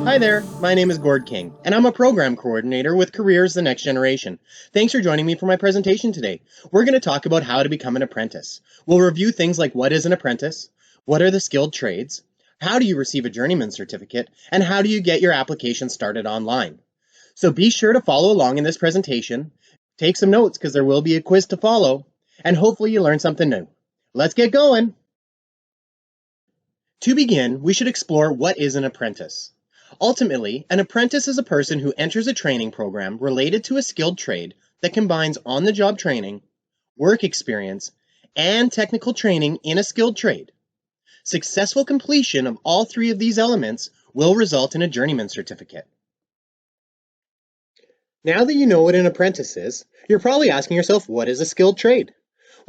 Hi there, my name is Gord King, and I'm a program coordinator with Careers the Next Generation. Thanks for joining me for my presentation today. We're going to talk about how to become an apprentice. We'll review things like what is an apprentice, what are the skilled trades, how do you receive a journeyman certificate, and how do you get your application started online. So be sure to follow along in this presentation, take some notes because there will be a quiz to follow, and hopefully you learn something new. Let's get going! To begin, we should explore what is an apprentice. Ultimately, an apprentice is a person who enters a training program related to a skilled trade that combines on-the-job training, work experience, and technical training in a skilled trade. Successful completion of all three of these elements will result in a journeyman certificate. Now that you know what an apprentice is, you're probably asking yourself, what is a skilled trade?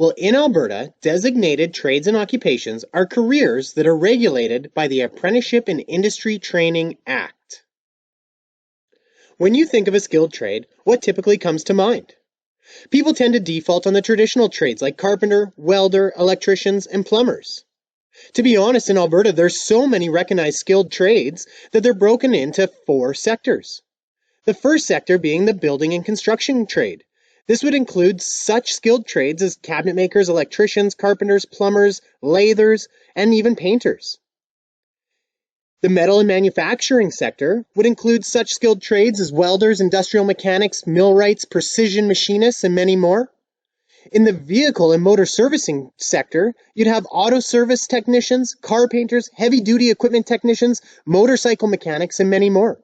Well, in Alberta, designated trades and occupations are careers that are regulated by the Apprenticeship and Industry Training Act. When you think of a skilled trade, what typically comes to mind? People tend to default on the traditional trades like carpenter, welder, electricians, and plumbers. To be honest, in Alberta, there's so many recognized skilled trades that they're broken into 4 sectors. The first sector being the building and construction trade. This would include such skilled trades as cabinet makers, electricians, carpenters, plumbers, lathers, and even painters. The metal and manufacturing sector would include such skilled trades as welders, industrial mechanics, millwrights, precision machinists, and many more. In the vehicle and motor servicing sector, you'd have auto service technicians, car painters, heavy-duty equipment technicians, motorcycle mechanics, and many more.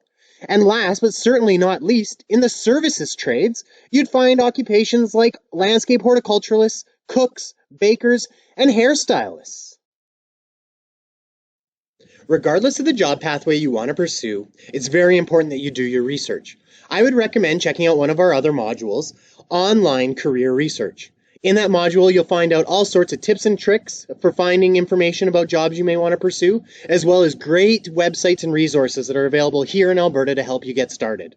And last, but certainly not least, in the services trades, you'd find occupations like landscape horticulturalists, cooks, bakers, and hairstylists. Regardless of the job pathway you want to pursue, it's very important that you do your research. I would recommend checking out one of our other modules, Online Career Research. In that module, you'll find out all sorts of tips and tricks for finding information about jobs you may want to pursue, as well as great websites and resources that are available here in Alberta to help you get started.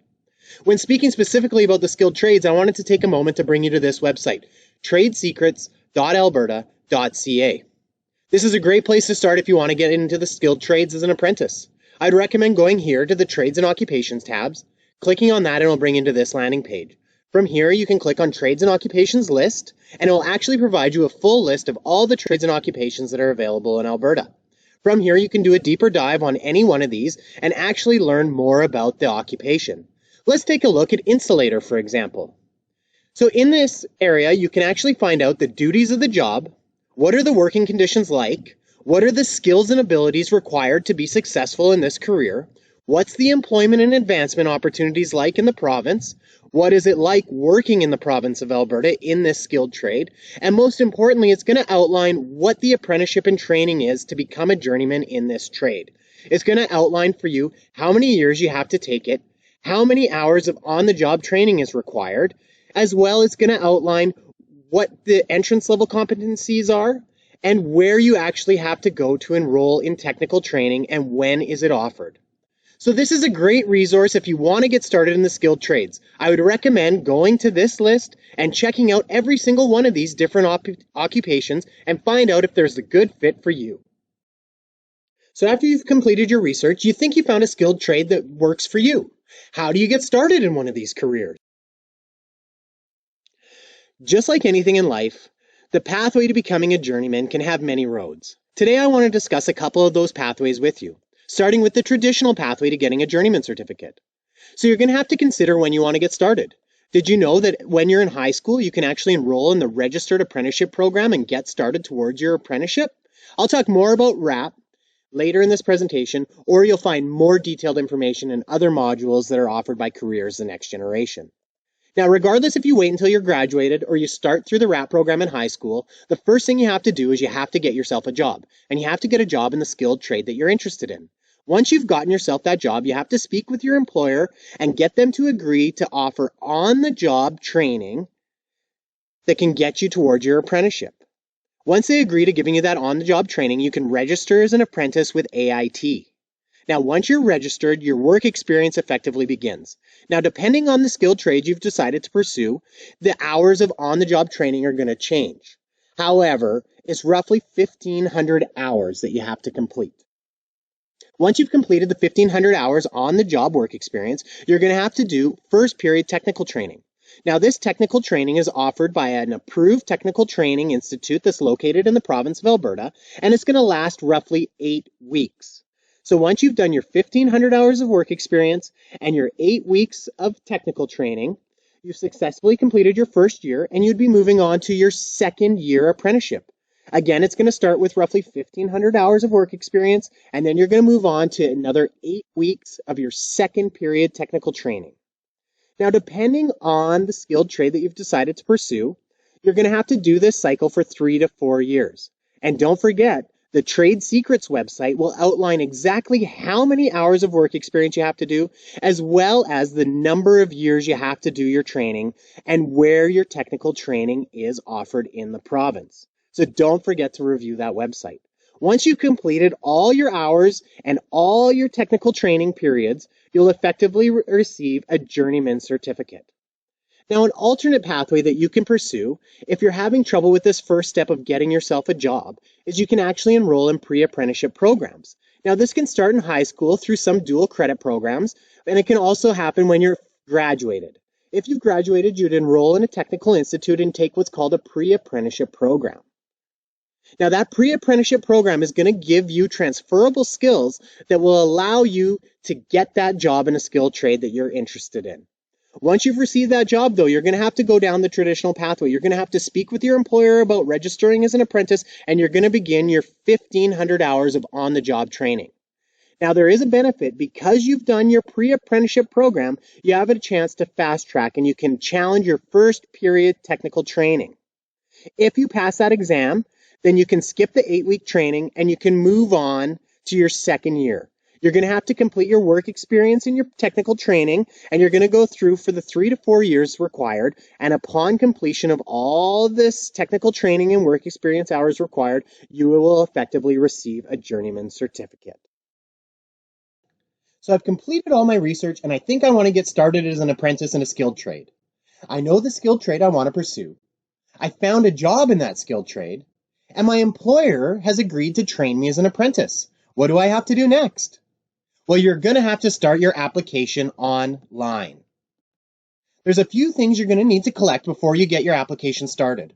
When speaking specifically about the skilled trades, I wanted to take a moment to bring you to this website, tradesecrets.alberta.ca. This is a great place to start if you want to get into the skilled trades as an apprentice. I'd recommend going here to the Trades and Occupations tabs, clicking on that and it'll bring you to this landing page. From here, you can click on Trades and Occupations List, and it will actually provide you a full list of all the trades and occupations that are available in Alberta. From here, you can do a deeper dive on any one of these and actually learn more about the occupation. Let's take a look at insulator, for example. So in this area, you can actually find out the duties of the job, what are the working conditions like, what are the skills and abilities required to be successful in this career, what's the employment and advancement opportunities like in the province, what is it like working in the province of Alberta in this skilled trade, and most importantly, it's going to outline what the apprenticeship and training is to become a journeyman in this trade. It's going to outline for you how many years you have to take it, how many hours of on-the-job training is required, as well as going to outline what the entrance level competencies are, and where you actually have to go to enroll in technical training and when is it offered. So this is a great resource if you want to get started in the skilled trades. I would recommend going to this list and checking out every single one of these different occupations and find out if there's a good fit for you. So after you've completed your research, you think you found a skilled trade that works for you. How do you get started in one of these careers? Just like anything in life, the pathway to becoming a journeyman can have many roads. Today I want to discuss a couple of those pathways with you, starting with the traditional pathway to getting a journeyman certificate. So you're going to have to consider when you want to get started. Did you know that when you're in high school, you can actually enroll in the Registered Apprenticeship Program and get started towards your apprenticeship? I'll talk more about RAP later in this presentation, or you'll find more detailed information in other modules that are offered by Careers the Next Generation. Now, regardless if you wait until you're graduated or you start through the RAP program in high school, the first thing you have to do is you have to get yourself a job, and you have to get a job in the skilled trade that you're interested in. Once you've gotten yourself that job, you have to speak with your employer and get them to agree to offer on-the-job training that can get you towards your apprenticeship. Once they agree to giving you that on-the-job training, you can register as an apprentice with AIT. Now, once you're registered, your work experience effectively begins. Now, depending on the skilled trade you've decided to pursue, the hours of on-the-job training are going to change. However, it's roughly 1,500 hours that you have to complete. Once you've completed the 1,500 hours on the job work experience, you're going to have to do first period technical training. Now, this technical training is offered by an approved technical training institute that's located in the province of Alberta, and it's going to last roughly 8 weeks. So once you've done your 1,500 hours of work experience and your 8 weeks of technical training, you've successfully completed your first year and you'd be moving on to your second year apprenticeship. Again, it's going to start with roughly 1,500 hours of work experience, and then you're going to move on to another 8 weeks of your second period technical training. Now, depending on the skilled trade that you've decided to pursue, you're going to have to do this cycle for 3 to 4 years. And don't forget, the Trade Secrets website will outline exactly how many hours of work experience you have to do, as well as the number of years you have to do your training and where your technical training is offered in the province. So don't forget to review that website. Once you've completed all your hours and all your technical training periods, you'll effectively receive a journeyman certificate. Now, an alternate pathway that you can pursue if you're having trouble with this first step of getting yourself a job is you can actually enroll in pre-apprenticeship programs. Now, this can start in high school through some dual credit programs, and it can also happen when you're graduated. If you graduated, you'd enroll in a technical institute and take what's called a pre-apprenticeship program. Now, that pre-apprenticeship program is going to give you transferable skills that will allow you to get that job in a skilled trade that you're interested in. Once you've received that job, though, you're going to have to go down the traditional pathway. You're going to have to speak with your employer about registering as an apprentice, and you're going to begin your 1,500 hours of on-the-job training. Now, there is a benefit. Because you've done your pre-apprenticeship program, you have a chance to fast track, and you can challenge your first period technical training. If you pass that exam, then you can skip the 8-week training and you can move on to your second year. You're going to have to complete your work experience in your technical training, and you're going to go through for the 3 to 4 years required. And upon completion of all this technical training and work experience hours required, you will effectively receive a journeyman certificate. So I've completed all my research, and I think I want to get started as an apprentice in a skilled trade. I know the skilled trade I want to pursue. I found a job in that skilled trade, and my employer has agreed to train me as an apprentice. What do I have to do next? Well, you're going to have to start your application online. There's a few things you're going to need to collect before you get your application started.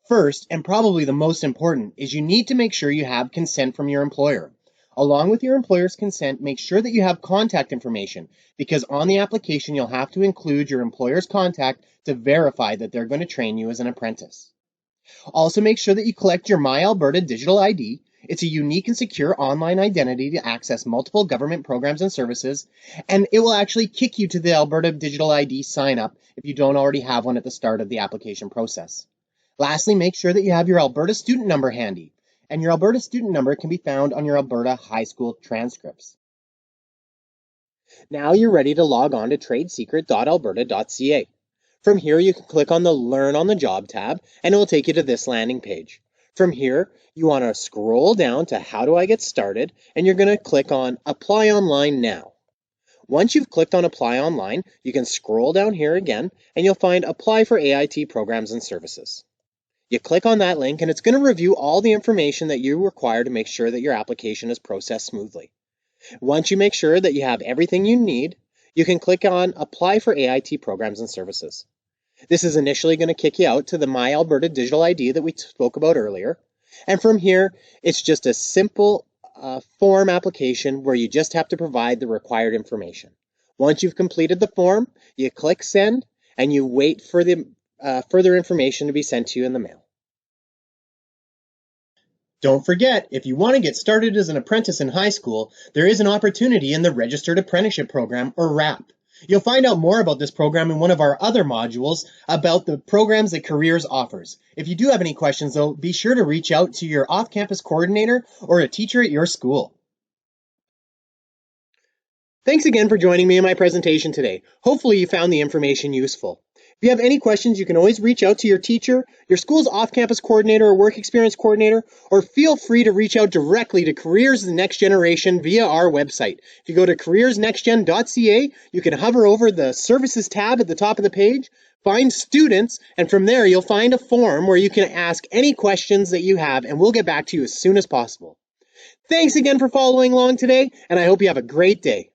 First, and probably the most important, is you need to make sure you have consent from your employer. Along with your employer's consent, make sure that you have contact information, because on the application you'll have to include your employer's contact to verify that they're going to train you as an apprentice. Also, make sure that you collect your My Alberta digital ID. It's a unique and secure online identity to access multiple government programs and services, and it will actually kick you to the Alberta Digital ID sign up if you don't already have one at the start of the application process. Lastly, make sure that you have your Alberta student number handy, and your Alberta student number can be found on your Alberta high school transcripts. Now you're ready to log on to tradesecret.alberta.ca. From here, you can click on the Learn on the Job tab, and it will take you to this landing page. From here, you want to scroll down to How do I get started, and you're going to click on Apply Online Now. Once you've clicked on Apply Online, you can scroll down here again, and you'll find Apply for AIT Programs and Services. You click on that link, and it's going to review all the information that you require to make sure that your application is processed smoothly. Once you make sure that you have everything you need, you can click on Apply for AIT Programs and Services. This is initially going to kick you out to the My Alberta Digital ID that we spoke about earlier. And from here, it's just a simple form application where you just have to provide the required information. Once you've completed the form, you click Send, and you wait for the further information to be sent to you in the mail. Don't forget, if you want to get started as an apprentice in high school, there is an opportunity in the Registered Apprenticeship Program, or RAP. You'll find out more about this program in one of our other modules about the programs that Careers offers. If you do have any questions, though, be sure to reach out to your off-campus coordinator or a teacher at your school. Thanks again for joining me in my presentation today. Hopefully you found the information useful. If you have any questions, you can always reach out to your teacher, your school's off-campus coordinator or work experience coordinator, or feel free to reach out directly to Careers Next Generation via our website. If you go to careersnextgen.ca, you can hover over the Services tab at the top of the page, find Students, and from there you'll find a form where you can ask any questions that you have, and we'll get back to you as soon as possible. Thanks again for following along today, and I hope you have a great day.